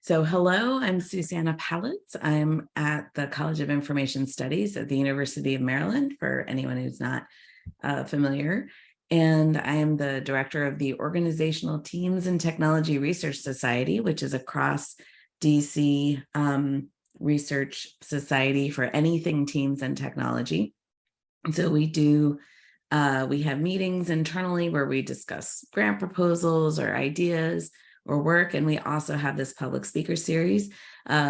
So hello, I'm Susanna Palitz. I'm at the College of Information Studies at the University of Maryland, for anyone who's not familiar. And I am the director of the Organizational Teams and Technology Research Society, which is a cross DC research society for anything teams and technology. And so we have meetings internally where we discuss grant proposals or ideas or work. And we also have this public speaker series,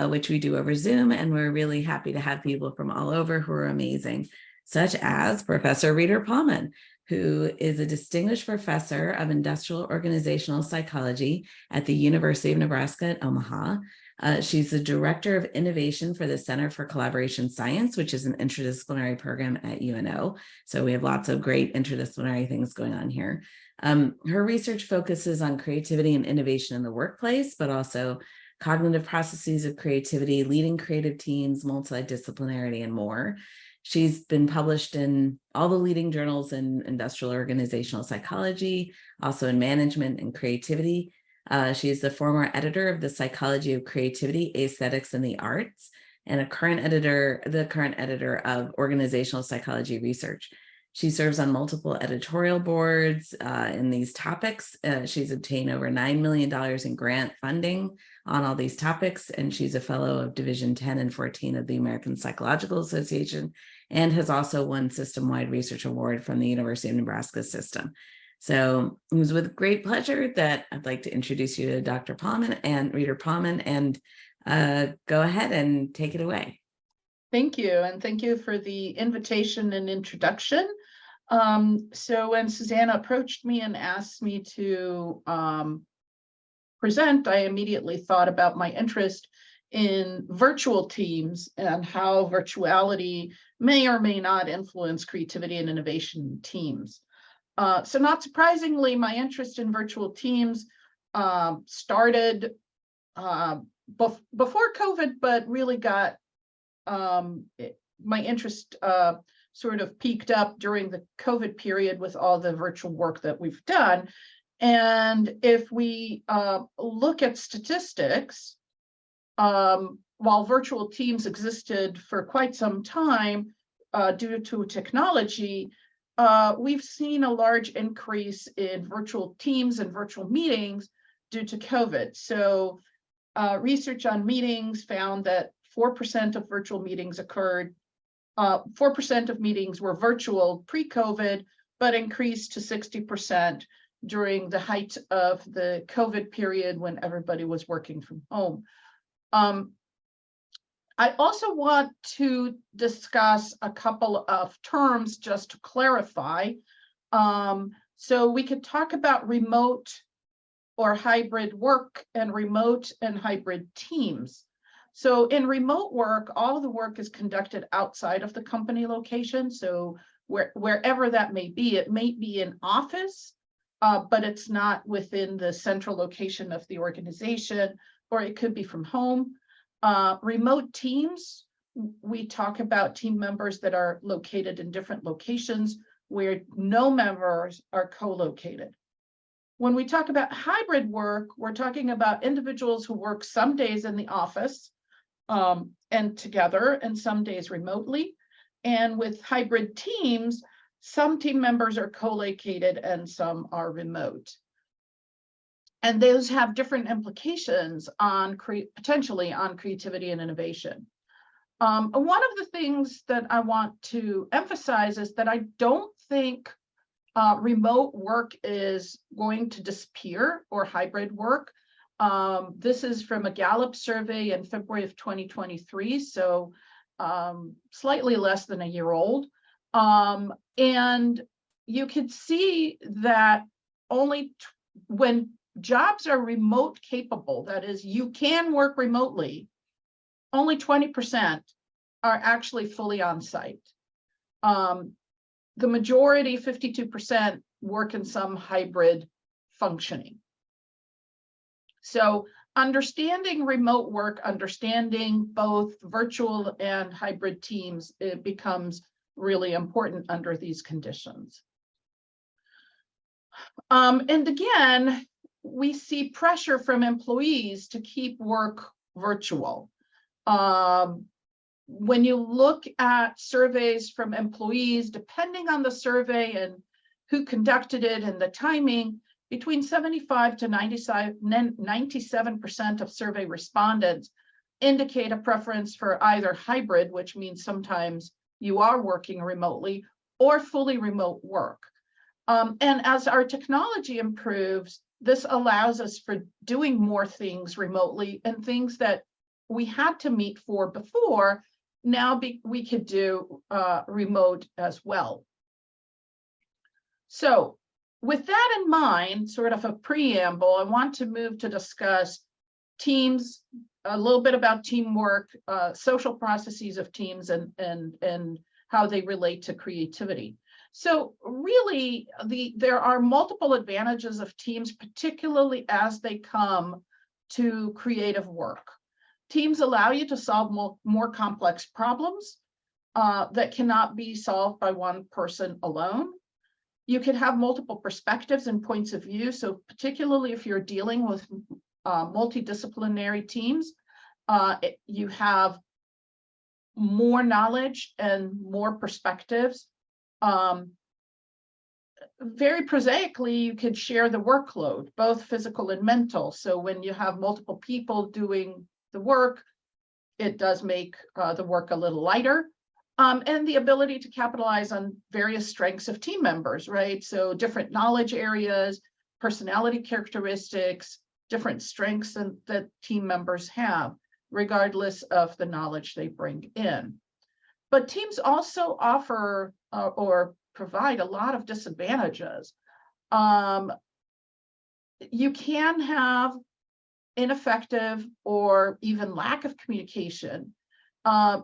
which we do over Zoom. And we're really happy to have people from all over who are amazing, such as Professor Reiter-Palmon, who is a distinguished professor of industrial organizational psychology at the University of Nebraska at Omaha. She's the director of innovation for the Center for Collaboration Science, which is an interdisciplinary program at UNO. So we have lots of great interdisciplinary things going on here. Her research focuses on creativity and innovation in the workplace, but also cognitive processes of creativity, leading creative teams, multidisciplinarity, and more. She's been published in all the leading journals in industrial organizational psychology, also in management and creativity. She is the former editor of the Psychology of Creativity, Aesthetics, and the Arts, and the current editor of Organizational Psychology Research. She serves on multiple editorial boards in these topics. She's obtained over $9 million in grant funding on all these topics, and she's a fellow of Division 10 and 14 of the American Psychological Association, and has also won system-wide research award from the University of Nebraska system. So it was with great pleasure that I'd like to introduce you to Dr. Palmon and Reiter-Palmon, and go ahead and take it away. Thank you, and thank you for the invitation and introduction. So when Susanna approached me and asked me to present, I immediately thought about my interest in virtual teams and how virtuality may or may not influence creativity and innovation in teams. So not surprisingly, my interest in virtual teams started before COVID, but really got my interest sort of peaked up during the COVID period with all the virtual work that we've done. And if we look at statistics, while virtual teams existed for quite some time due to technology, we've seen a large increase in virtual teams and virtual meetings due to COVID. So research on meetings found that 4% of virtual meetings occurred. 4% of meetings were virtual pre-COVID, but increased to 60% during the height of the COVID period when everybody was working from home. I also want to discuss a couple of terms just to clarify. So we could talk about remote or hybrid work and remote and hybrid teams. So in remote work, all of the work is conducted outside of the company location. So wherever that may be, it may be an office, but it's not within the central location of the organization, or it could be from home. Remote teams, we talk about team members that are located in different locations where no members are co-located. When we talk about hybrid work, we're talking about individuals who work some days in the office and together, and some days remotely. And with hybrid teams, some team members are co-located and some are remote. And those have different implications on potentially on creativity and innovation. One of the things that I want to emphasize is that I don't think remote work is going to disappear, or hybrid work. This is from a Gallup survey in February of 2023, so slightly less than a year old. And you can see that only when jobs are remote capable, that is, you can work remotely, only 20% are actually fully on site. The majority, 52%, work in some hybrid functioning. So understanding remote work, understanding both virtual and hybrid teams, it becomes really important under these conditions. And again, we see pressure from employees to keep work virtual. When you look at surveys from employees, depending on the survey and who conducted it and the timing, between 75 to 97% of survey respondents indicate a preference for either hybrid, which means sometimes you are working remotely, or fully remote work. And as our technology improves, this allows us for doing more things remotely, and things that we had to meet for before, now we could do remote as well. So with that in mind, sort of a preamble, I want to move to discuss teams, a little bit about teamwork, social processes of teams, and how they relate to creativity. So really, there are multiple advantages of teams, particularly as they come to creative work. Teams allow you to solve more complex problems that cannot be solved by one person alone. You can have multiple perspectives and points of view. So particularly if you're dealing with multidisciplinary teams, you have more knowledge and more perspectives. Very prosaically, you could share the workload, both physical and mental. So when you have multiple people doing the work, it does make the work a little lighter. And the ability to capitalize on various strengths of team members, right? So different knowledge areas, personality characteristics, different strengths that team members have, regardless of the knowledge they bring in. But teams also offer or provide a lot of disadvantages. You can have ineffective or even lack of communication.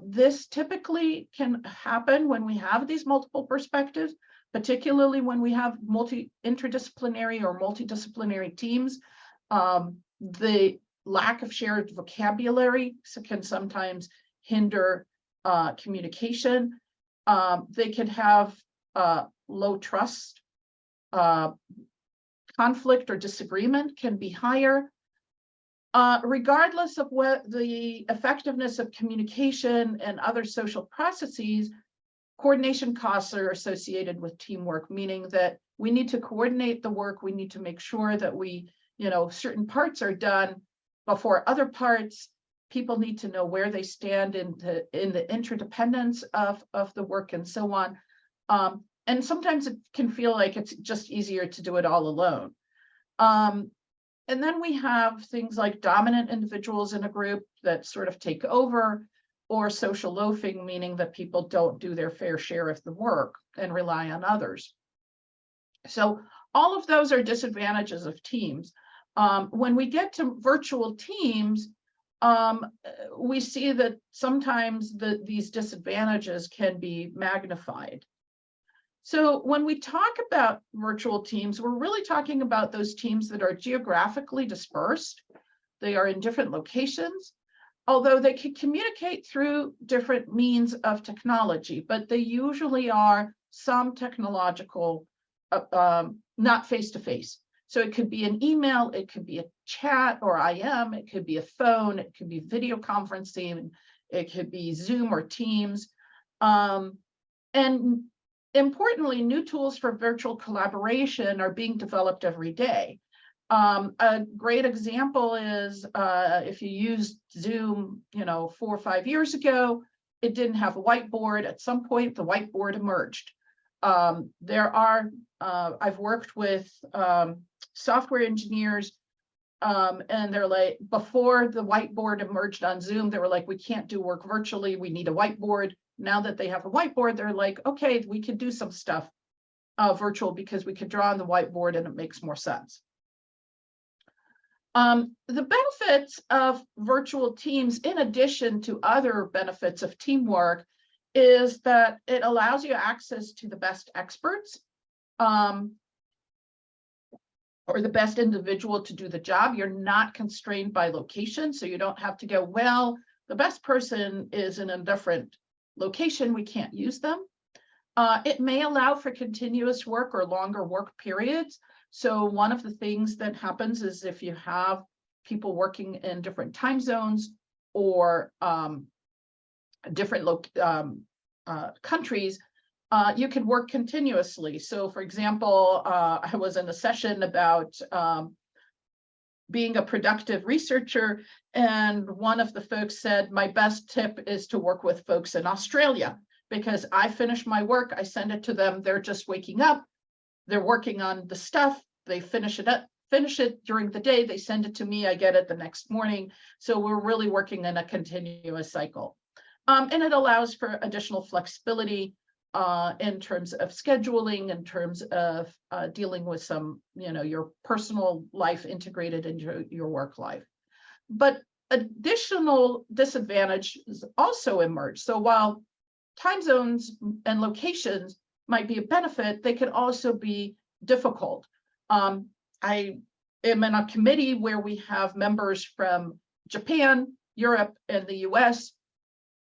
This typically can happen when we have these multiple perspectives, particularly when we have interdisciplinary or multidisciplinary teams. The lack of shared vocabulary can sometimes hinder communication. They can have low trust. Conflict or disagreement can be higher. Regardless of what the effectiveness of communication and other social processes, coordination costs are associated with teamwork, meaning that we need to coordinate the work. We need to make sure that certain parts are done before other parts. People need to know where they stand in the interdependence of the work and so on. And sometimes it can feel like it's just easier to do it all alone. And then we have things like dominant individuals in a group that sort of take over, or social loafing, meaning that people don't do their fair share of the work and rely on others. So all of those are disadvantages of teams. When we get to virtual teams, we see that sometimes these disadvantages can be magnified. So when we talk about virtual teams, we're really talking about those teams that are geographically dispersed. They are in different locations, although they can communicate through different means of technology, but they usually are some technological, not face-to-face. So it could be an email, it could be a chat or IM, it could be a phone, it could be video conferencing, it could be Zoom or Teams. And importantly, new tools for virtual collaboration are being developed every day. A great example is if you used Zoom, 4 or 5 years ago, it didn't have a whiteboard. At some point, the whiteboard emerged. I've worked with software engineers, and they're like, before the whiteboard emerged on Zoom, they were like, we can't do work virtually, we need a whiteboard. Now that they have a whiteboard, they're like, okay, we could do some stuff virtual because we could draw on the whiteboard and it makes more sense. The benefits of virtual teams, in addition to other benefits of teamwork, is that it allows you access to the best experts or the best individual to do the job. You're not constrained by location, so you don't have to go, well, the best person is in a different location, we can't use them. It may allow for continuous work or longer work periods. So one of the things that happens is if you have people working in different time zones or different countries, you can work continuously. So for example, I was in a session about being a productive researcher, and one of the folks said, my best tip is to work with folks in Australia, because I finish my work, I send it to them, they're just waking up, they're working on the stuff, they finish it during the day, they send it to me, I get it the next morning. So we're really working in a continuous cycle. And it allows for additional flexibility in terms of scheduling, in terms of dealing with some, your personal life integrated into your work life. But additional disadvantages also emerge. So while time zones and locations might be a benefit, they can also be difficult. I am in a committee where we have members from Japan, Europe, and the US.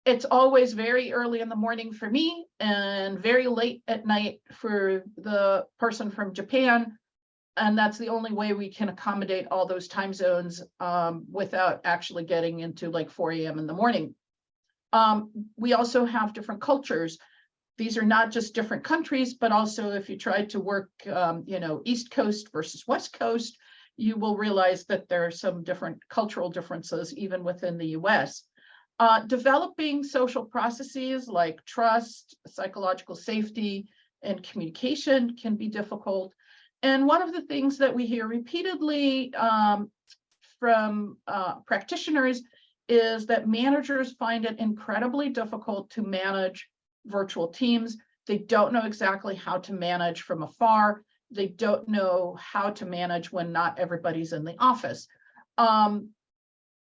It's always very early in the morning for me and very late at night for the person from Japan. And that's the only way we can accommodate all those time zones without actually getting into like 4 a.m. in the morning. We also have different cultures. These are not just different countries, but also if you try to work, East Coast versus West Coast, you will realize that there are some different cultural differences even within the US. Developing social processes like trust, psychological safety, and communication can be difficult. And one of the things that we hear repeatedly from practitioners is that managers find it incredibly difficult to manage virtual teams. They don't know exactly how to manage from afar. They don't know how to manage when not everybody's in the office.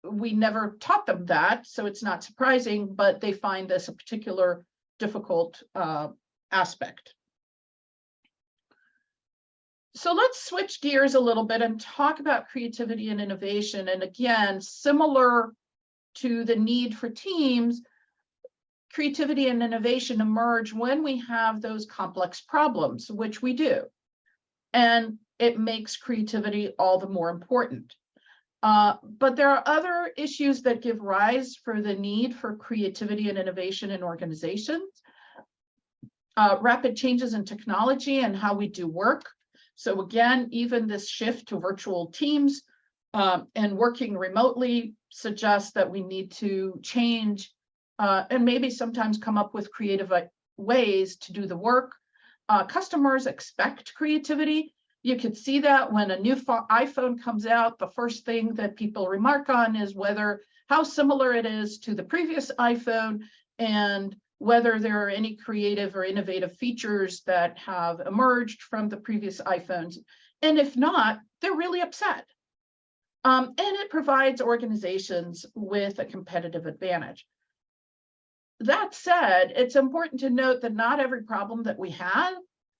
We never taught them that, so it's not surprising, but they find this a particular difficult aspect. So let's switch gears a little bit and talk about creativity and innovation. And again, similar to the need for teams, creativity and innovation emerge when we have those complex problems, which we do. And it makes creativity all the more important. But there are other issues that give rise for the need for creativity and innovation in organizations. Rapid changes in technology and how we do work. So again, even this shift to virtual teams and working remotely suggests that we need to change and maybe sometimes come up with creative ways to do the work. Customers expect creativity. You could see that when a new iPhone comes out, the first thing that people remark on is how similar it is to the previous iPhone and whether there are any creative or innovative features that have emerged from the previous iPhones. And if not, they're really upset. And it provides organizations with a competitive advantage. That said, it's important to note that not every problem that we have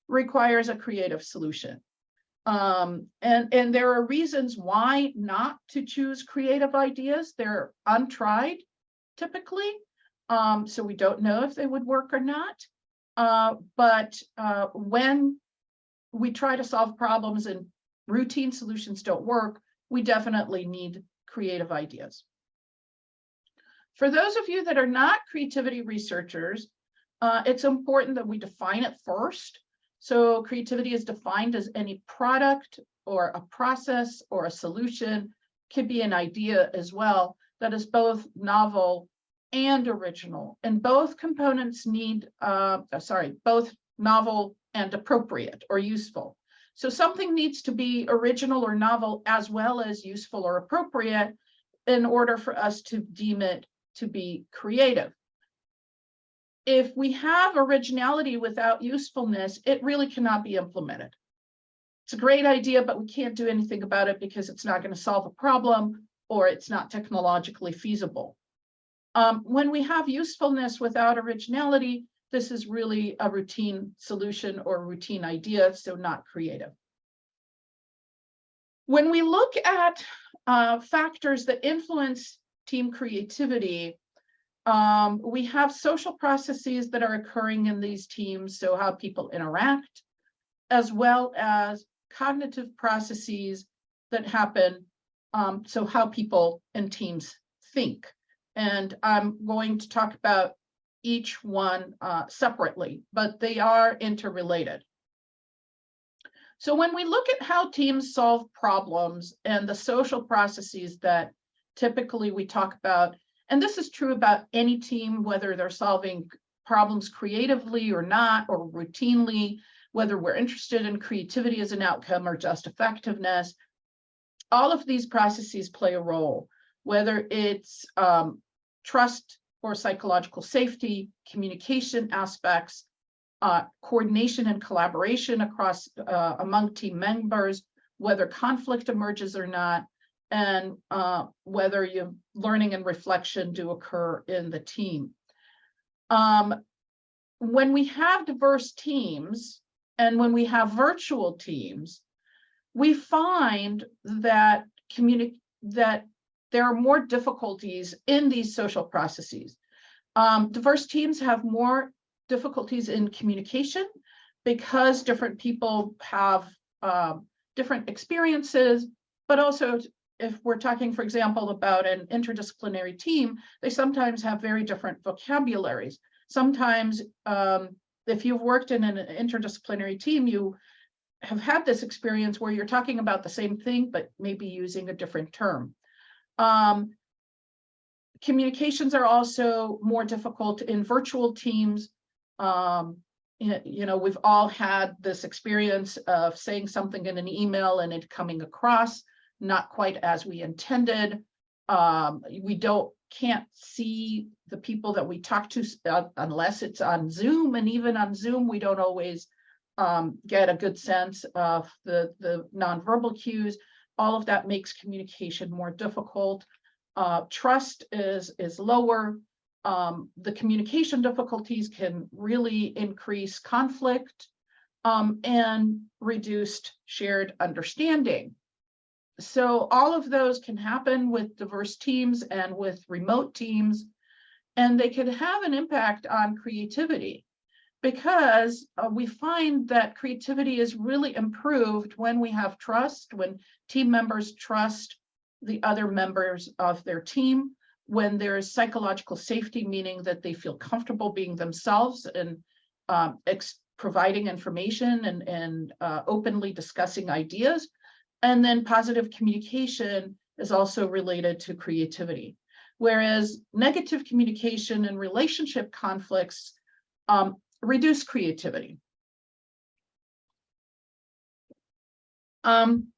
requires a creative solution. And there are reasons why not to choose creative ideas. They're untried, typically. So we don't know if they would work or not. But when we try to solve problems and routine solutions don't work, we definitely need creative ideas. For those of you that are not creativity researchers, it's important that we define it first. So creativity is defined as any product or a process or a solution, could be an idea as well, that is both novel and original. And both components need, both novel and appropriate or useful. So something needs to be original or novel as well as useful or appropriate in order for us to deem it to be creative. If we have originality without usefulness, it really cannot be implemented. It's a great idea, but we can't do anything about it because it's not going to solve a problem or it's not technologically feasible. When we have usefulness without originality, this is really a routine solution or routine idea, so not creative. When we look at factors that influence team creativity, we have social processes that are occurring in these teams, so how people interact, as well as cognitive processes that happen, so how people and teams think. And I'm going to talk about each one separately, but they are interrelated. So when we look at how teams solve problems and the social processes that typically we talk about, and this is true about any team, whether they're solving problems creatively or not, or routinely, whether we're interested in creativity as an outcome or just effectiveness, all of these processes play a role, whether it's trust or psychological safety, communication aspects, coordination and collaboration across among team members, whether conflict emerges or not, and whether learning and reflection do occur in the team. When we have diverse teams and when we have virtual teams, we find that there are more difficulties in these social processes. Diverse teams have more difficulties in communication because different people have different experiences, but also if we're talking, for example, about an interdisciplinary team, they sometimes have very different vocabularies. Sometimes if you've worked in an interdisciplinary team, you have had this experience where you're talking about the same thing, but maybe using a different term. Communications are also more difficult in virtual teams. We've all had this experience of saying something in an email and it coming across not quite as we intended. We can't see the people that we talk to unless it's on Zoom, and even on Zoom, we don't always get a good sense of the nonverbal cues. All of that makes communication more difficult. Trust is lower. The communication difficulties can really increase conflict and reduced shared understanding. So all of those can happen with diverse teams and with remote teams, and they can have an impact on creativity because we find that creativity is really improved when we have trust, when team members trust the other members of their team, when there's psychological safety, meaning that they feel comfortable being themselves and providing information and openly discussing ideas. And then positive communication is also related to creativity. Whereas negative communication and relationship conflicts reduce creativity. And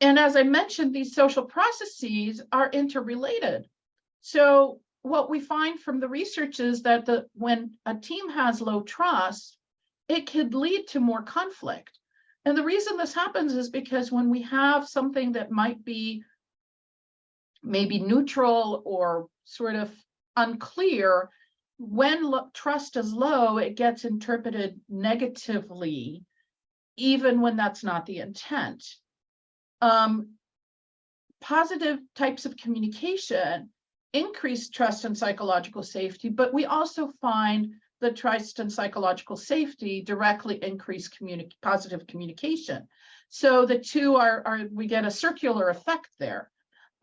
as I mentioned, these social processes are interrelated. So what we find from the research is that when a team has low trust, it could lead to more conflict. And the reason this happens is because when we have something that might be maybe neutral or sort of unclear, when trust is low, it gets interpreted negatively, even when that's not the intent. Positive types of communication increase trust and psychological safety, but we also find that trust and psychological safety directly increase positive communication. So the two we get a circular effect there.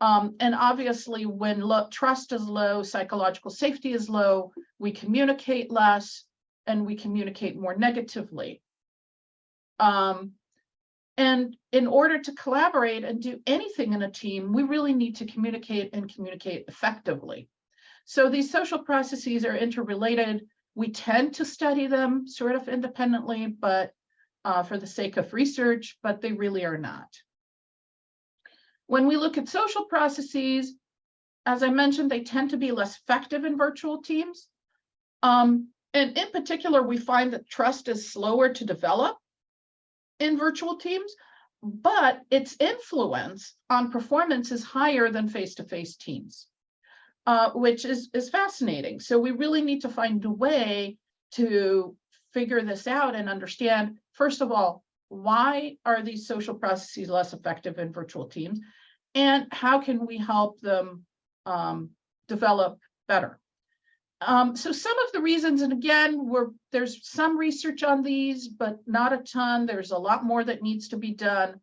And obviously when trust is low, psychological safety is low, we communicate less and we communicate more negatively. And in order to collaborate and do anything in a team, we really need to communicate and communicate effectively. So these social processes are interrelated. We tend to study them sort of independently, but for the sake of research, but they really are not. When we look at social processes, as I mentioned, they tend to be less effective in virtual teams. And in particular, we find that trust is slower to develop in virtual teams, but its influence on performance is higher than face-to-face teams, which is fascinating. So we really need to find a way to figure this out and understand, first of all, why are these social processes less effective in virtual teams, and how can we help them develop better? So some of the reasons, and again, there's some research on these, but not a ton. There's a lot more that needs to be done.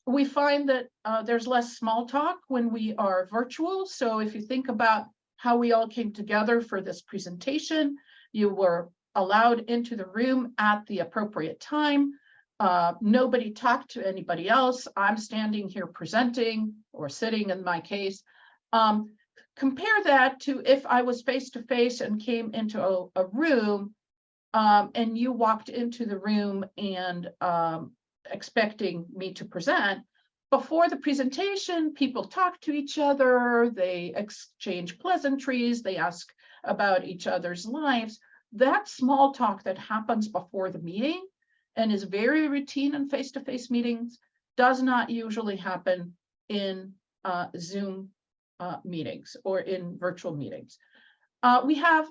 We find that there's less small talk when we are virtual. So if you think about how we all came together for this presentation, you were allowed into the room at the appropriate time. Nobody talked to anybody else. I'm standing here presenting, or sitting in my case. Compare that to if I was face-to-face and came into a room and you walked into the room and expecting me to present. Before the presentation, people talk to each other, they exchange pleasantries, they ask about each other's lives. That small talk that happens before the meeting and is very routine in face-to-face meetings does not usually happen in Zoom meetings or in virtual meetings. We have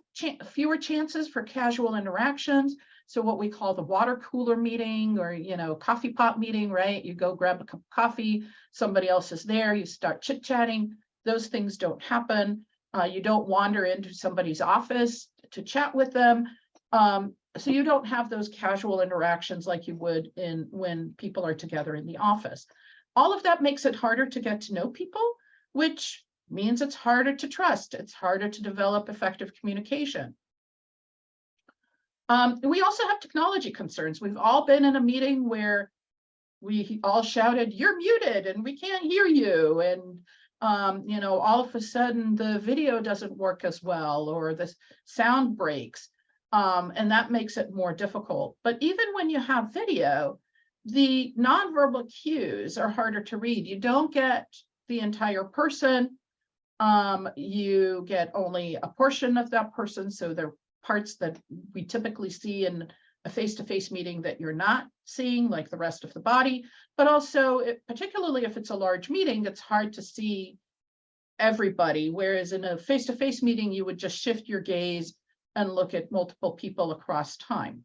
fewer chances for casual interactions. So what we call the water cooler meeting, or, coffee pot meeting, right? You go grab a cup of coffee, somebody else is there, you start chit-chatting. Those things don't happen. You don't wander into somebody's office to chat with them. So you don't have those casual interactions like you would when people are together in the office. All of that makes it harder to get to know people, which means it's harder to trust. It's harder to develop effective communication. We also have technology concerns. We've all been in a meeting where we all shouted, "You're muted," and we can't hear you. And, all of a sudden the video doesn't work as well, or the sound breaks. And that makes it more difficult. But even when you have video, the nonverbal cues are harder to read. You don't get the entire person. You get only a portion of that person. So there are parts that we typically see in a face-to-face meeting that you're not seeing, like the rest of the body. But also, particularly if it's a large meeting, it's hard to see everybody. Whereas in a face-to-face meeting, you would just shift your gaze and look at multiple people across time.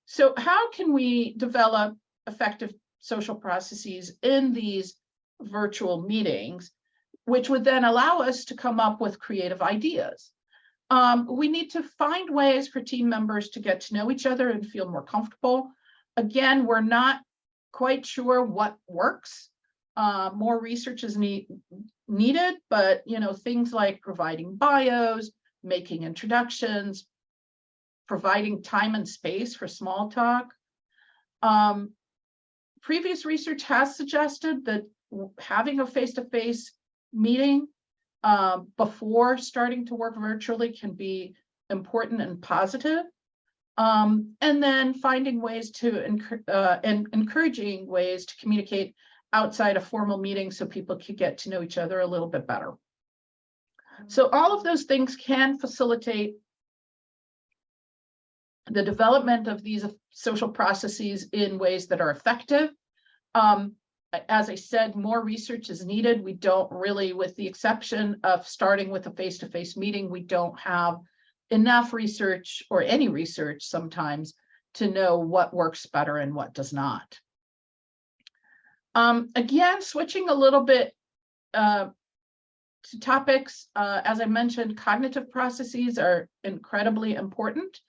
So how can we develop effective social processes in these virtual meetings, which would then allow us to come up with creative ideas? We need to find ways for team members to get to know each other and feel more comfortable. Again, we're not quite sure what works. More research is needed, but things like providing bios, making introductions, providing time and space for small talk. Previous research has suggested that having a face-to-face meeting before starting to work virtually can be important and positive. And then finding ways to encouraging ways to communicate outside a formal meeting so people can get to know each other a little bit better. So all of those things can facilitate the development of these social processes in ways that are effective. As I said, more research is needed. We don't really, with the exception of starting with a face-to-face meeting, we don't have enough research, or any research sometimes, to know what works better and what does not. Again, switching a little bit to topics, as I mentioned, cognitive processes are incredibly important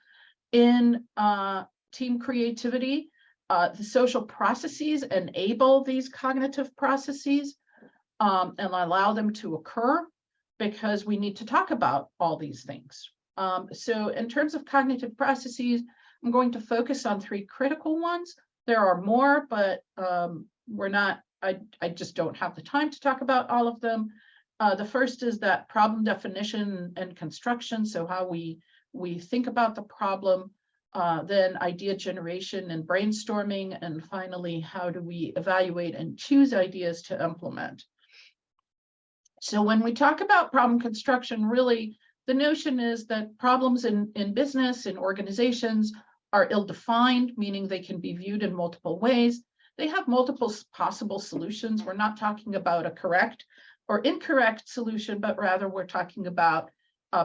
in team creativity. The social processes enable these cognitive processes and allow them to occur, because we need to talk about all these things. So in terms of cognitive processes, I'm going to focus on 3 critical ones. There are more, but I just don't have the time to talk about all of them. The first is that problem definition and construction, so how we think about the problem. Then idea generation and brainstorming, and finally, how do we evaluate and choose ideas to implement? So when we talk about problem construction, really, the notion is that problems in business, in organizations, are ill-defined, meaning they can be viewed in multiple ways. They have multiple possible solutions. We're not talking about a correct or incorrect solution, but rather we're talking about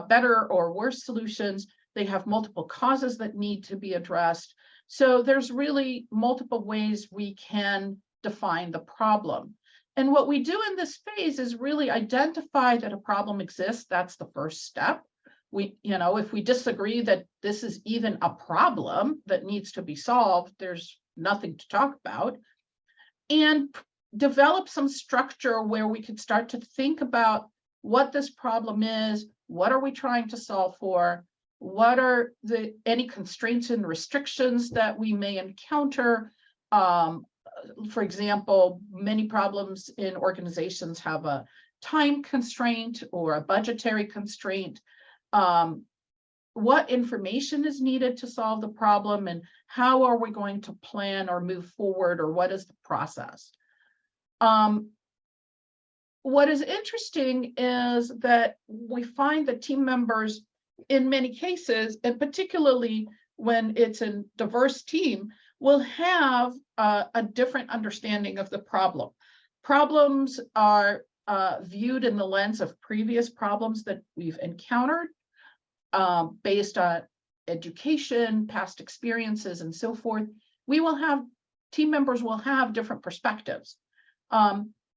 better or worse solutions. They have multiple causes that need to be addressed. So there's really multiple ways we can define the problem. And what we do in this phase is really identify that a problem exists. That's the first step. If we disagree that this is even a problem that needs to be solved, there's nothing to talk about. And develop some structure where we could start to think about what this problem is, what are we trying to solve for, what are any constraints and restrictions that we may encounter. For example, many problems in organizations have a time constraint or a budgetary constraint. What information is needed to solve the problem, and how are we going to plan or move forward, or what is the process? What is interesting is that we find that team members, in many cases, and particularly when it's a diverse team, will have a different understanding of the problem. Problems are viewed in the lens of previous problems that we've encountered, based on education, past experiences, and so forth. Team members will have different perspectives.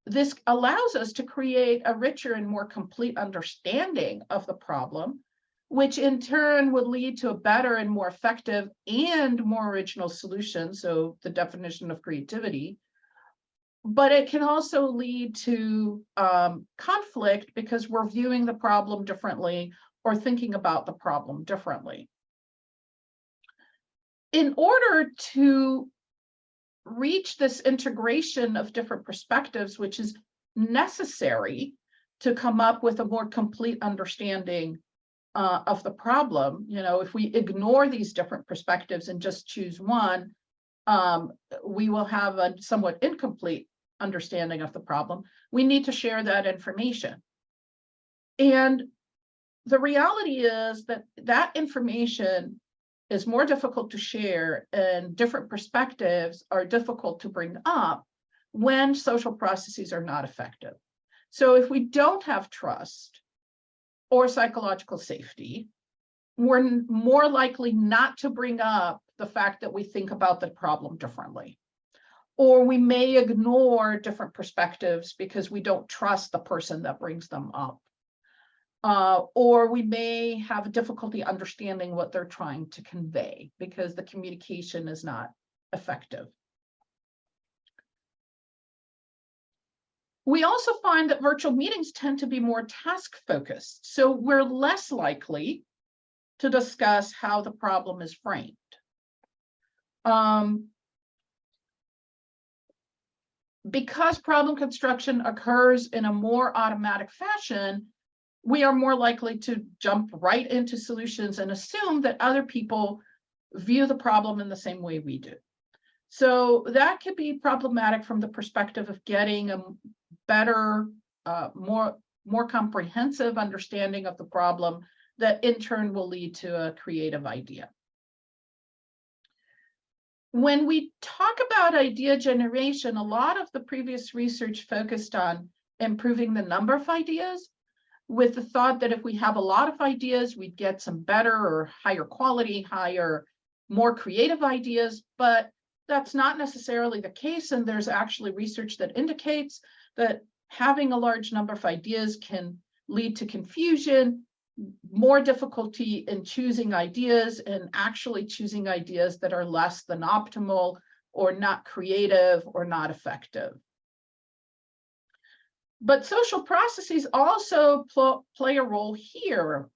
This allows us to create a richer and more complete understanding of the problem, which in turn would lead to a better and more effective and more original solution. So the definition of creativity. But it can also lead to conflict because we're viewing the problem differently or thinking about the problem differently. In order to reach this integration of different perspectives, which is necessary to come up with a more complete understanding of the problem, if we ignore these different perspectives and just choose one, we will have a somewhat incomplete understanding of the problem. We need to share that information. And the reality is that that information is more difficult to share, and different perspectives are difficult to bring up when social processes are not effective. So if we don't have trust or psychological safety, we're more likely not to bring up the fact that we think about the problem differently. Or we may ignore different perspectives because we don't trust the person that brings them up. Or we may have difficulty understanding what they're trying to convey because the communication is not effective. We also find that virtual meetings tend to be more task focused. So we're less likely to discuss how the problem is framed. Because problem construction occurs in a more automatic fashion, we are more likely to jump right into solutions and assume that other people view the problem in the same way we do. So that could be problematic from the perspective of getting a better, more comprehensive understanding of the problem that in turn will lead to a creative idea. When we talk about idea generation, a lot of the previous research focused on improving the number of ideas, with the thought that if we have a lot of ideas, we'd get some better or higher quality, more creative ideas, but that's not necessarily the case. And there's actually research that indicates that having a large number of ideas can lead to confusion, more difficulty in choosing ideas, and actually choosing ideas that are less than optimal or not creative or not effective. But social processes also play a role here.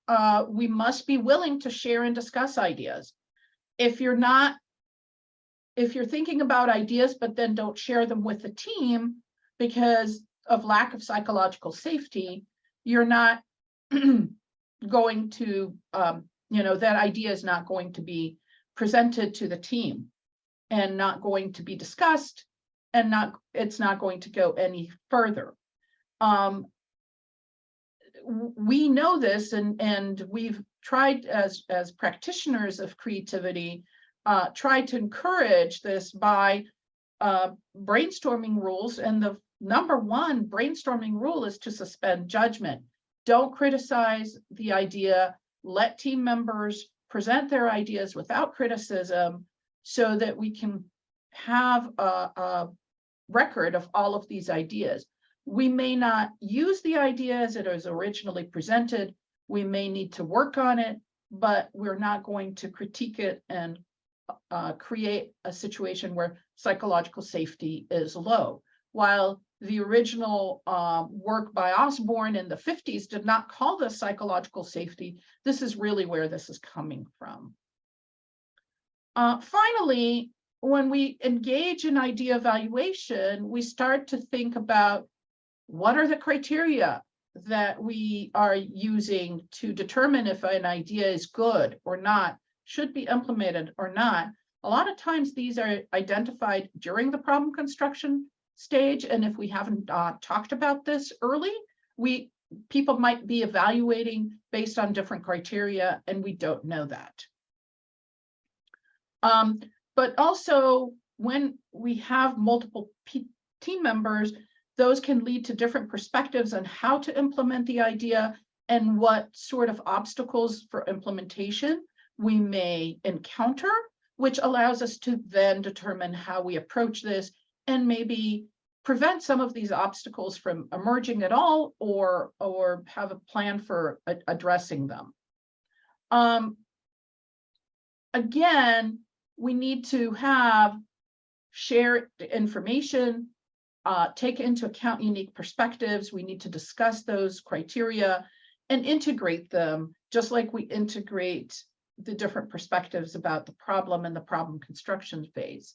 We must be willing to share and discuss ideas. If you're thinking about ideas, but then don't share them with the team because of lack of psychological safety, you're not going to, that idea is not going to be presented to the team and not going to be discussed, and it's not going to go any further. We know this, and we've tried as practitioners of creativity, tried to encourage this by brainstorming rules. And the number one brainstorming rule is to suspend judgment. Don't criticize the idea. Let team members present their ideas without criticism so that we can have a record of all of these ideas. We may not use the idea as it was originally presented. We may need to work on it, but we're not going to critique it and create a situation where psychological safety is low. While the original work by Osborne in the 50s did not call this psychological safety, this is really where this is coming from. Finally, when we engage in idea evaluation, we start to think about what are the criteria that we are using to determine if an idea is good or not, should be implemented or not. A lot of times these are identified during the problem construction stage, and if we haven't talked about this early, people might be evaluating based on different criteria, and we don't know that. But also, when we have multiple team members, those can lead to different perspectives on how to implement the idea and what sort of obstacles for implementation we may encounter, which allows us to then determine how we approach this and maybe prevent some of these obstacles from emerging at all, or have a plan for addressing them. Again, we need to have shared information, take into account unique perspectives. We need to discuss those criteria and integrate them, just like we integrate the different perspectives about the problem and the problem construction phase.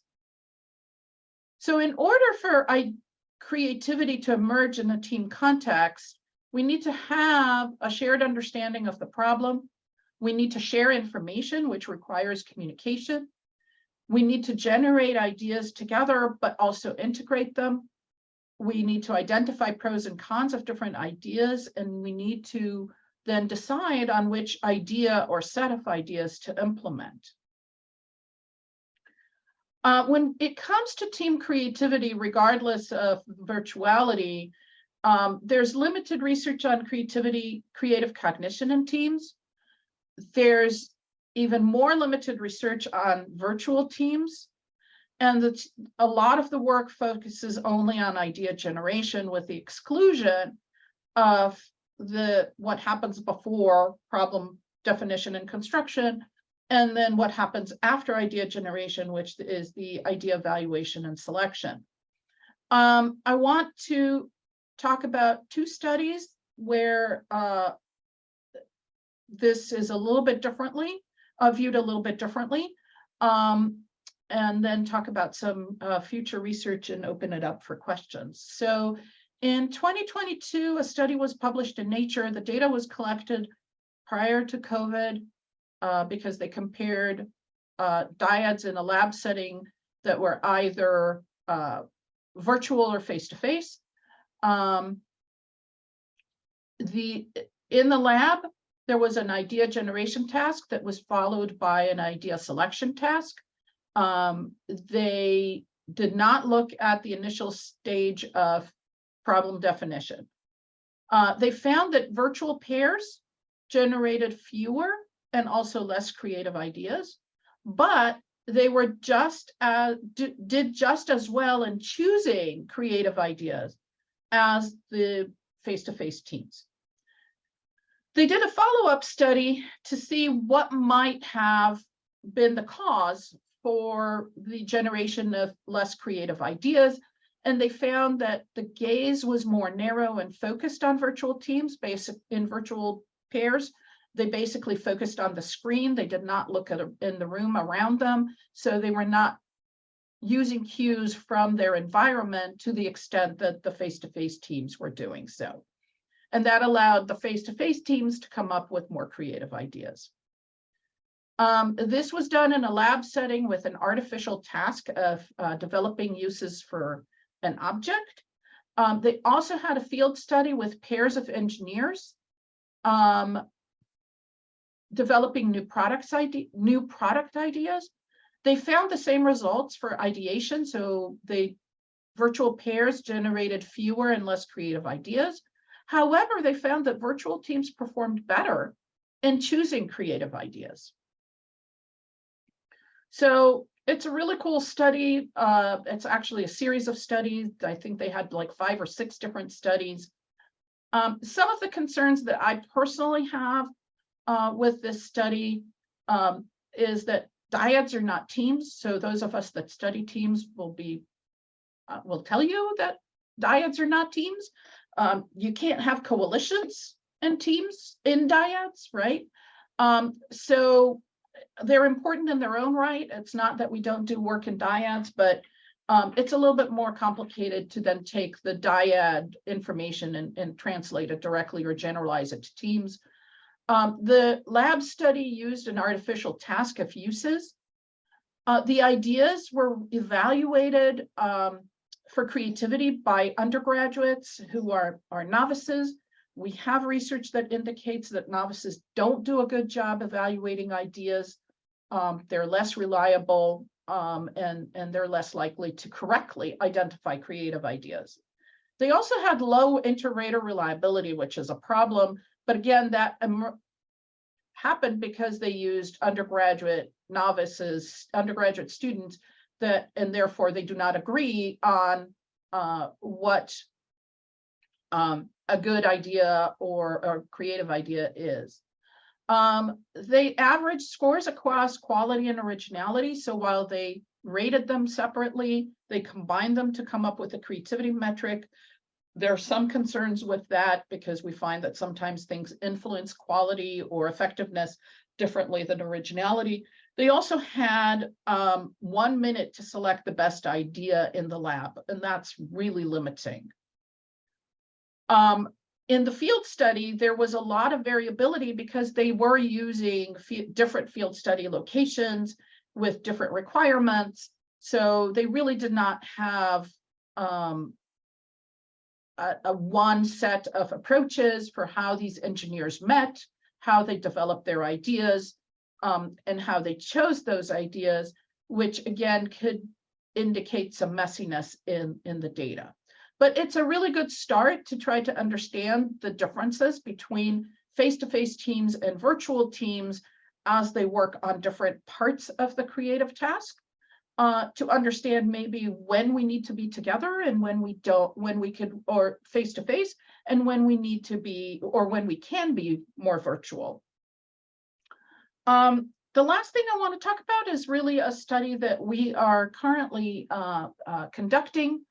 So in order for creativity to emerge in a team context, we need to have a shared understanding of the problem. We need to share information, which requires communication. We need to generate ideas together, but also integrate them. We need to identify pros and cons of different ideas, and we need to then decide on which idea or set of ideas to implement. When it comes to team creativity, regardless of virtuality, there's limited research on creative cognition in teams. There's even more limited research on virtual teams. And a lot of the work focuses only on idea generation, with the exclusion of what happens before problem definition and construction, and then what happens after idea generation, which is the idea evaluation and selection. I want to talk about two studies where this is a little bit differently, viewed a little bit differently, and then talk about some future research and open it up for questions. So in 2022, a study was published in Nature. The data was collected prior to COVID because they compared dyads in a lab setting that were either virtual or face-to-face. In the lab, there was an idea generation task that was followed by an idea selection task. They did not look at the initial stage of problem definition. They found that virtual pairs generated fewer and also less creative ideas, but they were did just as well in choosing creative ideas as the face-to-face teams. They did a follow-up study to see what might have been the cause for the generation of less creative ideas. And they found that the gaze was more narrow and focused on virtual teams, in virtual pairs. They basically focused on the screen. They did not look at in the room around them. So they were not using cues from their environment to the extent that the face-to-face teams were doing so. And that allowed the face-to-face teams to come up with more creative ideas. This was done in a lab setting with an artificial task of developing uses for an object. They also had a field study with pairs of engineers developing new product ideas. They found the same results for ideation. So virtual pairs generated fewer and less creative ideas. However, they found that virtual teams performed better in choosing creative ideas. So It's a really cool study. It's actually a series of studies. I think they had like 5 or 6 different studies. Some of the concerns that I personally have with this study is that dyads are not teams. So those of us that study teams will tell you that dyads are not teams. You can't have coalitions and teams in dyads, right? So they're important in their own right. It's not that we don't do work in dyads, but it's a little bit more complicated to then take the dyad information and translate it directly or generalize it to teams. The lab study used an artificial task of uses. The ideas were evaluated for creativity by undergraduates who are novices. We have research that indicates that novices don't do a good job evaluating ideas. They're less reliable and they're less likely to correctly identify creative ideas. They also had low inter-rater reliability, which is a problem. But again, that happened because they used undergraduate students and therefore they do not agree on what a good idea or a creative idea is. They averaged scores across quality and originality. So while they rated them separately, they combined them to come up with a creativity metric. There are some concerns with that because we find that sometimes things influence quality or effectiveness differently than originality. They also had 1 minute to select the best idea in the lab, and that's really limiting. In the field study, there was a lot of variability because they were using different field study locations with different requirements. So they really did not have a one set of approaches for how these engineers met, how they developed their ideas, and how they chose those ideas, which again could indicate some messiness in the data. But it's a really good start to try to understand the differences between face-to-face teams and virtual teams as they work on different parts of the creative task. To understand maybe when we need to be together and when we don't, when we could, or face-to-face, and when we need to be, or when we can be more virtual. The last thing I want to talk about is really a study that we are currently conducting.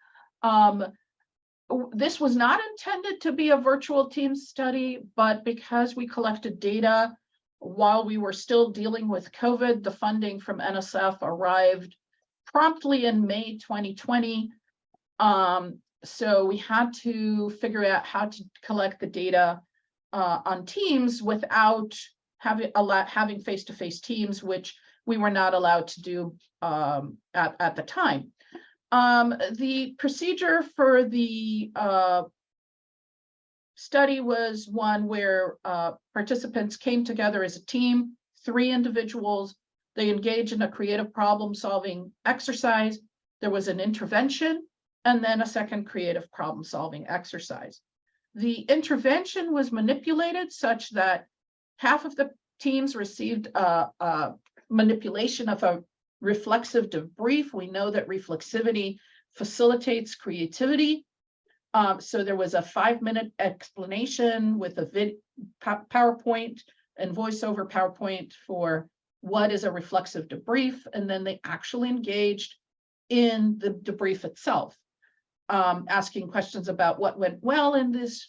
This was not intended to be a virtual team study, but because we collected data while we were still dealing with COVID, the funding from NSF arrived promptly in May 2020. So we had to figure out how to collect the data on teams without having face-to-face teams, which we were not allowed to do at the time. The procedure for the study was one where participants came together as a team, 3 individuals. They engaged in a creative problem-solving exercise. There was an intervention and then a second creative problem-solving exercise. The intervention was manipulated such that half of the teams received manipulation of a reflexive debrief. We know that reflexivity facilitates creativity. So there was a 5-minute explanation with a PowerPoint and voiceover PowerPoint for what is a reflexive debrief, and then they actually engaged in the debrief itself, asking questions about what went well in this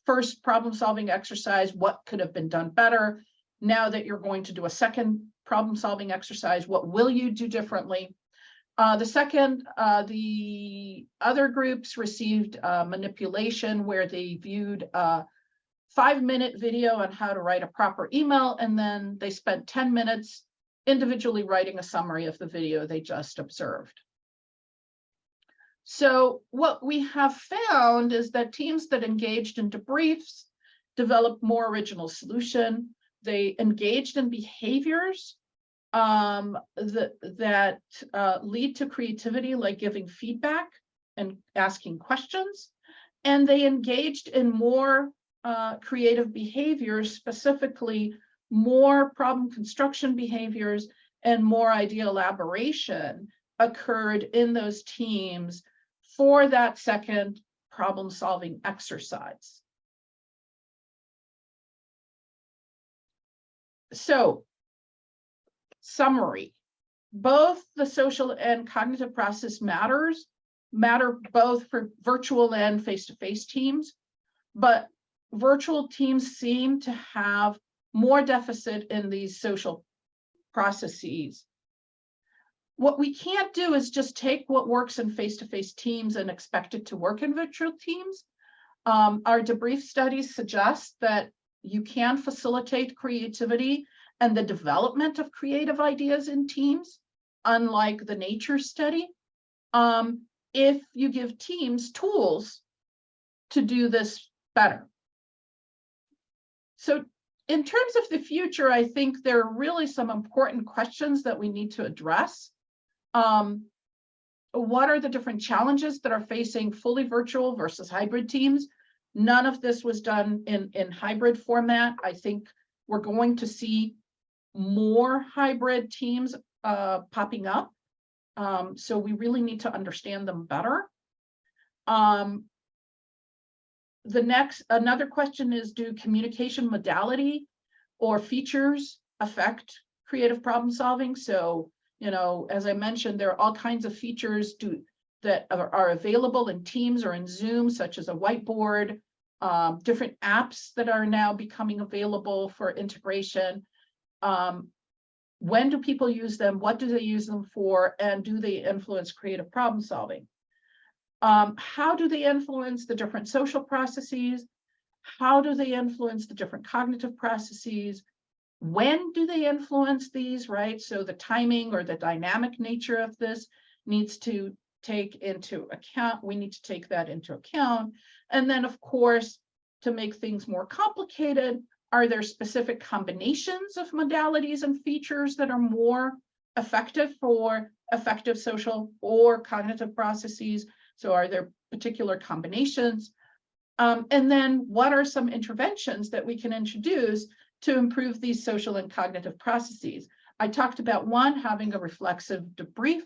first problem-solving exercise, what could have been done better. Now that you're going to do a second problem-solving exercise, what will you do differently? The other groups received manipulation where they viewed a 5-minute video on how to write a proper email, and then they spent 10 minutes individually writing a summary of the video they just observed. So what we have found is that teams that engaged in debriefs developed more original solution. They engaged in behaviors that lead to creativity, like giving feedback and asking questions. And they engaged in more creative behaviors, specifically more problem construction behaviors and more idea elaboration occurred in those teams for that second problem-solving exercise. So, summary, both the social and cognitive process matter both for virtual and face-to-face teams, but virtual teams seem to have more deficit in these social processes. What we can't do is just take what works in face-to-face teams and expect it to work in virtual teams. Our debrief studies suggest that you can facilitate creativity and the development of creative ideas in teams, unlike the nature study, if you give teams tools to do this better. So in terms of the future, I think there are really some important questions that we need to address. What are the different challenges that are facing fully virtual versus hybrid teams? None of this was done in hybrid format. I think we're going to see more hybrid teams popping up. So we really need to understand them better. Another question is, do communication modality or features affect creative problem solving? So, as I mentioned, there are all kinds of features that are available in Teams or in Zoom, such as a whiteboard, different apps that are now becoming available for integration. When do people use them? What do they use them for? And do they influence creative problem solving? How do they influence the different social processes? How do they influence the different cognitive processes? When do they influence these, right? So the timing or the dynamic nature of this needs to take into account. We need to take that into account. And then, of course, to make things more complicated, are there specific combinations of modalities and features that are more effective for effective social or cognitive processes? So are there particular combinations? And then what are some interventions that we can introduce to improve these social and cognitive processes? I talked about one, having a reflexive debrief,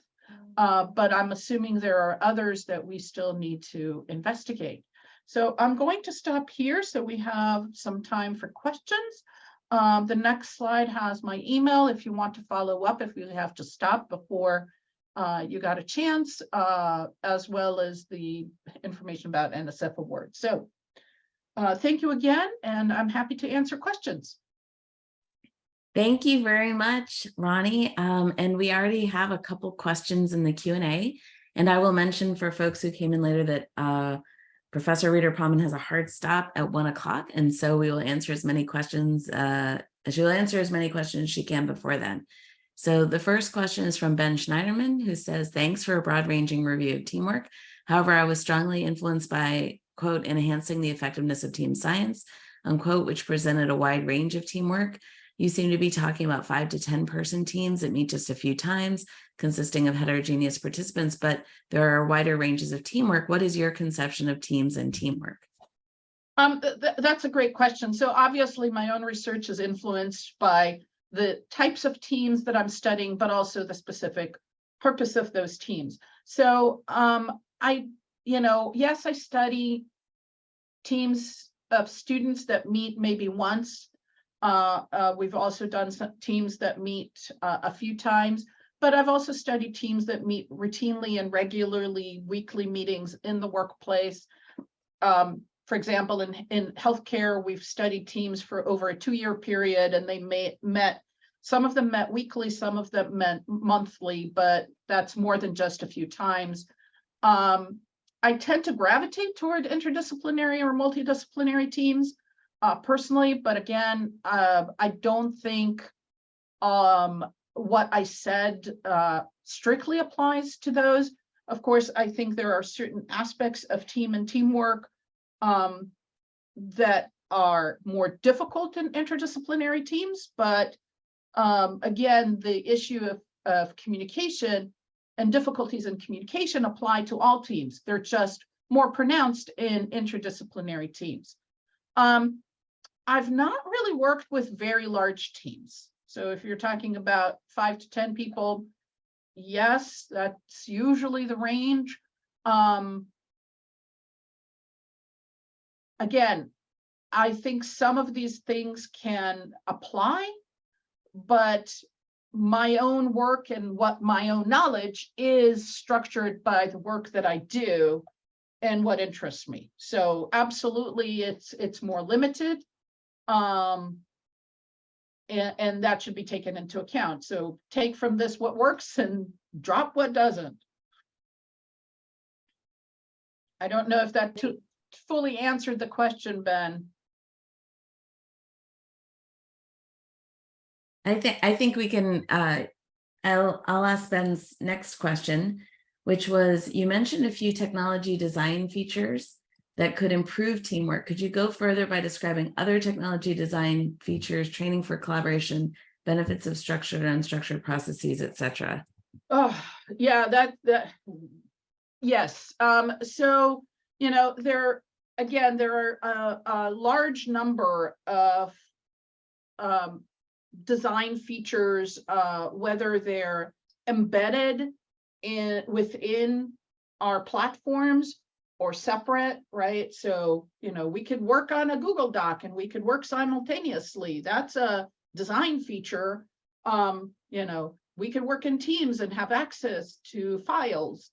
but I'm assuming there are others that we still need to investigate. So I'm going to stop here so we have some time for questions. The next slide has my email if you want to follow up, if you have to stop before you got a chance, as well as the information about NSF awards. So thank you again, and I'm happy to answer questions. Thank you very much, Roni. And we already have a couple questions in the Q&A. And I will mention for folks who came in later that Professor Reiter-Palmon has a hard stop at 1 o'clock. And so we will answer as many questions, she will answer as many questions as she can before then. So the first question is from Ben Schneiderman, who says, thanks for a broad-ranging review of teamwork. However, I was strongly influenced by, quote, enhancing the effectiveness of team science, unquote, which presented a wide range of teamwork. You seem to be talking about 5 to 10 person teams that meet just a few times, consisting of heterogeneous participants, but there are wider ranges of teamwork. What is your conception of teams and teamwork? That's a great question. So obviously my own research is influenced by the types of teams that I'm studying, but also the specific purpose of those teams. So yes, I study teams of students that meet maybe once. We've also done some teams that meet a few times, but I've also studied teams that meet routinely and regularly, weekly meetings in the workplace. For example, in healthcare, we've studied teams for over a 2-year period, and they met, some of them met weekly, some of them met monthly, but that's more than just a few times. I tend to gravitate toward interdisciplinary or multidisciplinary teams. Personally, but again, I don't think what I said strictly applies to those. Of course, I think there are certain aspects of team and teamwork that are more difficult in interdisciplinary teams, but again, the issue of communication and difficulties in communication apply to all teams. They're just more pronounced in interdisciplinary teams. I've not really worked with very large teams. So if you're talking about 5 to 10 people, yes, that's usually the range. Again, I think some of these things can apply, but my own work and what my own knowledge is structured by the work that I do and what interests me. So absolutely, it's more limited. And that should be taken into account. So take from this what works and drop what doesn't. I don't know if that fully answered the question, Ben. I think we can, I'll ask Ben's next question, which was, you mentioned a few technology design features that could improve teamwork. Could you go further by describing other technology design features, training for collaboration, benefits of structured and unstructured processes, etc.? Oh, yeah, that yes. So, there are a large number of design features, whether they're embedded within our platforms or separate, right? So, we could work on a Google Doc and we could work simultaneously. That's a design feature. We could work in Teams and have access to files.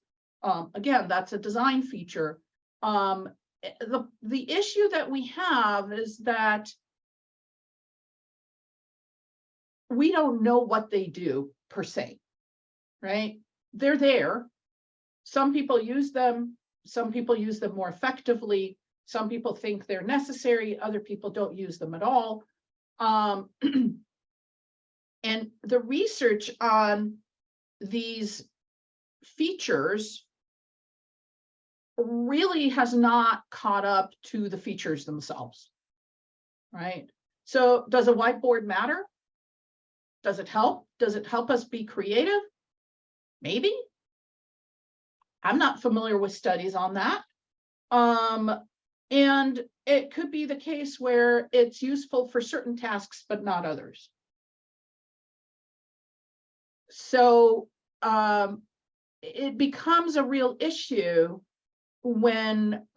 Again, that's a design feature. The issue that we have is that we don't know what they do per se, right? They're there. Some people use them. Some people use them more effectively. Some people think they're necessary. Other people don't use them at all. And the research on these features really has not caught up to the features themselves, right? So does a whiteboard matter? Does it help? Does it help us be creative? Maybe. I'm not familiar with studies on that. And it could be the case where it's useful for certain tasks, but not others. So it becomes a real issue when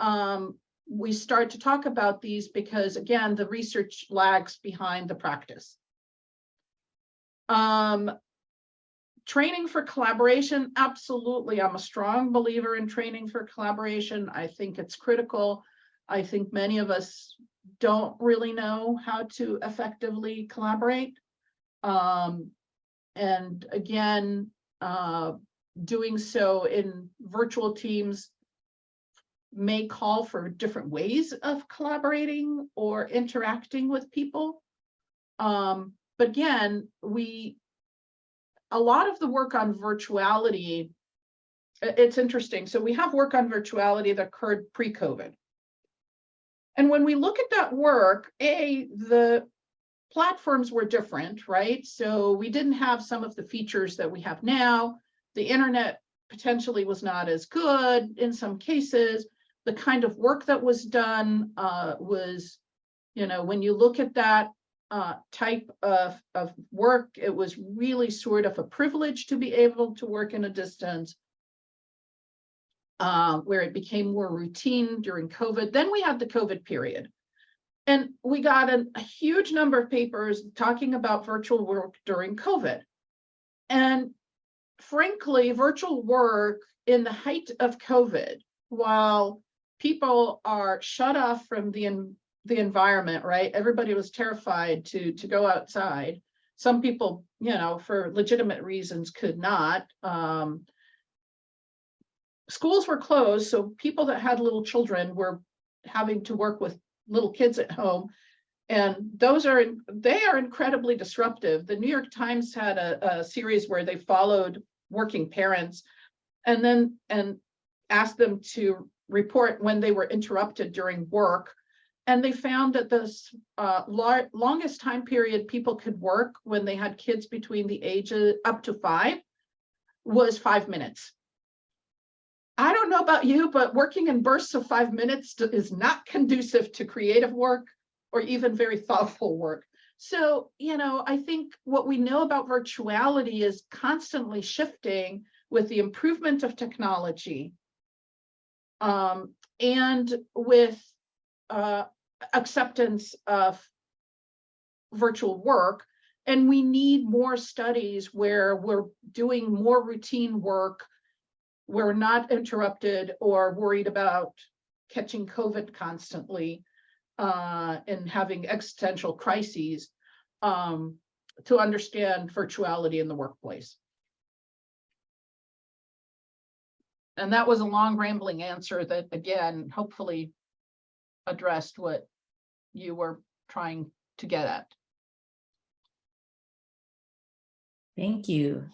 we start to talk about these, because again, the research lags behind the practice. Training for collaboration, absolutely. I'm a strong believer in training for collaboration. I think it's critical. I think many of us don't really know how to effectively collaborate. And again, doing so in virtual teams may call for different ways of collaborating or interacting with people. But again, a lot of the work on virtuality, it's interesting. So we have work on virtuality that occurred pre-COVID. And when we look at that work, the platforms were different, right? So we didn't have some of the features that we have now. The internet potentially was not as good in some cases. The kind of work that was done was, when you look at that type of work, it was really sort of a privilege to be able to work in a distance, where it became more routine during COVID. Then we had the COVID period. And we got a huge number of papers talking about virtual work during COVID. And frankly, virtual work in the height of COVID, while people are shut off from the environment, right? Everybody was terrified to go outside. Some people, for legitimate reasons could not. Schools were closed, so people that had little children were having to work with little kids at home, and they are incredibly disruptive. The New York Times had a series where they followed working parents and asked them to report when they were interrupted during work. And they found that the longest time period people could work when they had kids between the ages up to 5 was 5 minutes. I don't know about you, but working in bursts of 5 minutes is not conducive to creative work or even very thoughtful work. So, I think what we know about virtuality is constantly shifting with the improvement of technology, and with acceptance of virtual work. And we need more studies where we're doing more routine work. We're not interrupted or worried about catching COVID constantly, and having existential crises, to understand virtuality in the workplace. And that was a long rambling answer that, again, hopefully addressed what you were trying to get at. Thank you.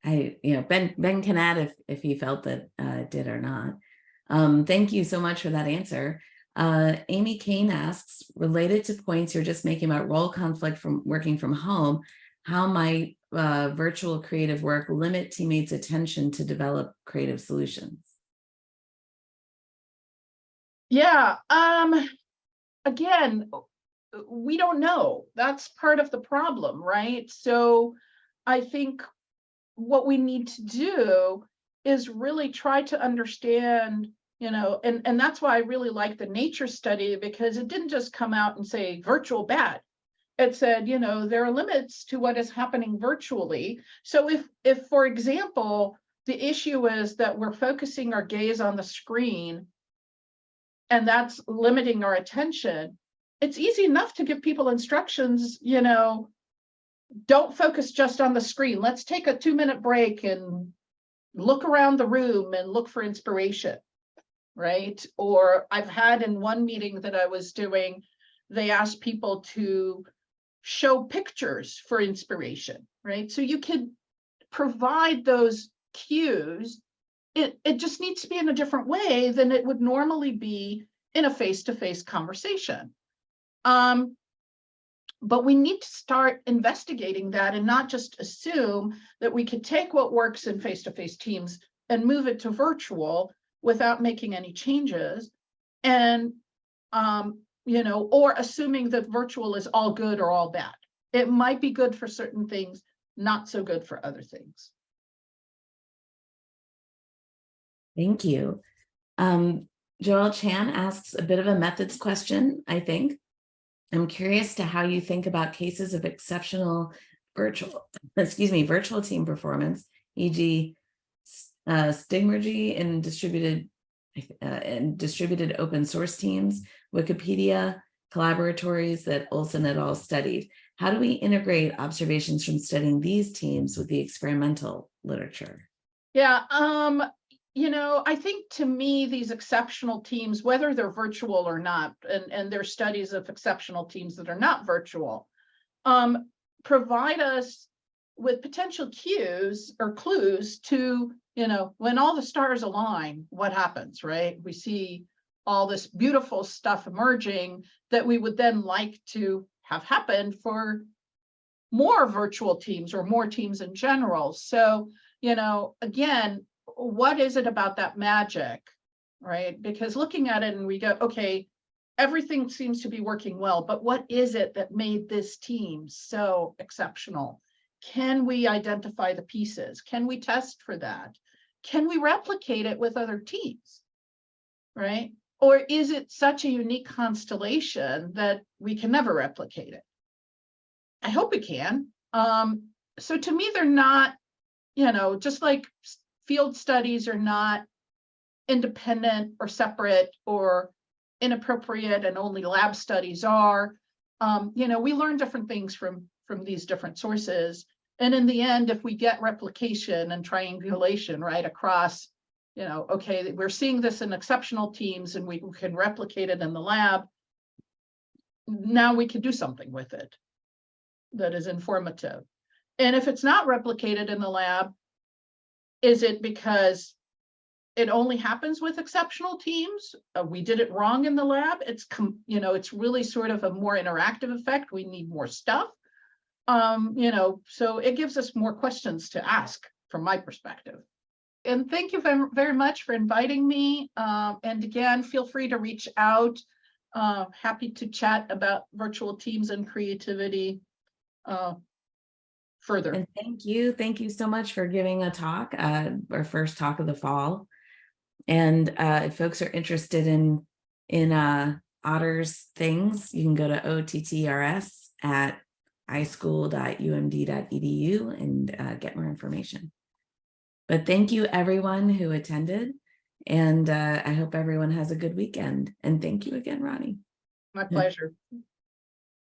Ben can add if he felt that it did or not. Thank you so much for that answer. Amy Kane asks, related to points you're just making about role conflict from working from home, how might virtual creative work limit teammates' attention to develop creative solutions? Yeah, again, we don't know. That's part of the problem, right? So I think what we need to do is really try to understand, and that's why I really like the nature study, because it didn't just come out and say virtual bad. It said, there are limits to what is happening virtually. So if for example, the issue is that we're focusing our gaze on the screen and that's limiting our attention, it's easy enough to give people instructions, don't focus just on the screen. Let's take a 2-minute break and look around the room and look for inspiration, right? Or I've had in one meeting that I was doing, they asked people to show pictures for inspiration, right? So you could provide those cues. It just needs to be in a different way than it would normally be in a face-to-face conversation. But we need to start investigating that and not just assume that we could take what works in face-to-face teams and move it to virtual without making any changes. And, or assuming that virtual is all good or all bad. It might be good for certain things, not so good for other things. Thank you. Joel Chan asks a bit of a methods question, I think. I'm curious to how you think about cases of exceptional virtual team performance, e.g. stigmergy in distributed open source teams, Wikipedia, collaboratories that Olson et al. Studied. How do we integrate observations from studying these teams with the experimental literature? Yeah, I think to me, these exceptional teams, whether they're virtual or not, and there's studies of exceptional teams that are not virtual, provide us with potential cues or clues to, when all the stars align, what happens, right? We see all this beautiful stuff emerging that we would then like to have happen for more virtual teams or more teams in general. So, again, what is it about that magic, right? Because looking at it and we go, okay, everything seems to be working well, but what is it that made this team so exceptional? Can we identify the pieces? Can we test for that? Can we replicate it with other teams, right? Or is it such a unique constellation that we can never replicate it? I hope we can. So to me, they're not, just like field studies are not independent or separate or inappropriate and only lab studies are. We learn different things from these different sources. And in the end, if we get replication and triangulation right across, okay, we're seeing this in exceptional teams and we can replicate it in the lab. Now we can do something with it that is informative. And if it's not replicated in the lab, is it because it only happens with exceptional teams? We did it wrong in the lab. It's really sort of a more interactive effect. We need more stuff. So it gives us more questions to ask from my perspective. And thank you very, very much for inviting me. And again, feel free to reach out Happy to chat about virtual teams and creativity further. And thank you so much for giving a talk, our first talk of the fall. And if folks are interested in OTTRS things, you can go to OTTRS at ischool.umd.edu and get more information. But thank you everyone who attended, and I hope everyone has a good weekend. And thank you again, Roni. My pleasure.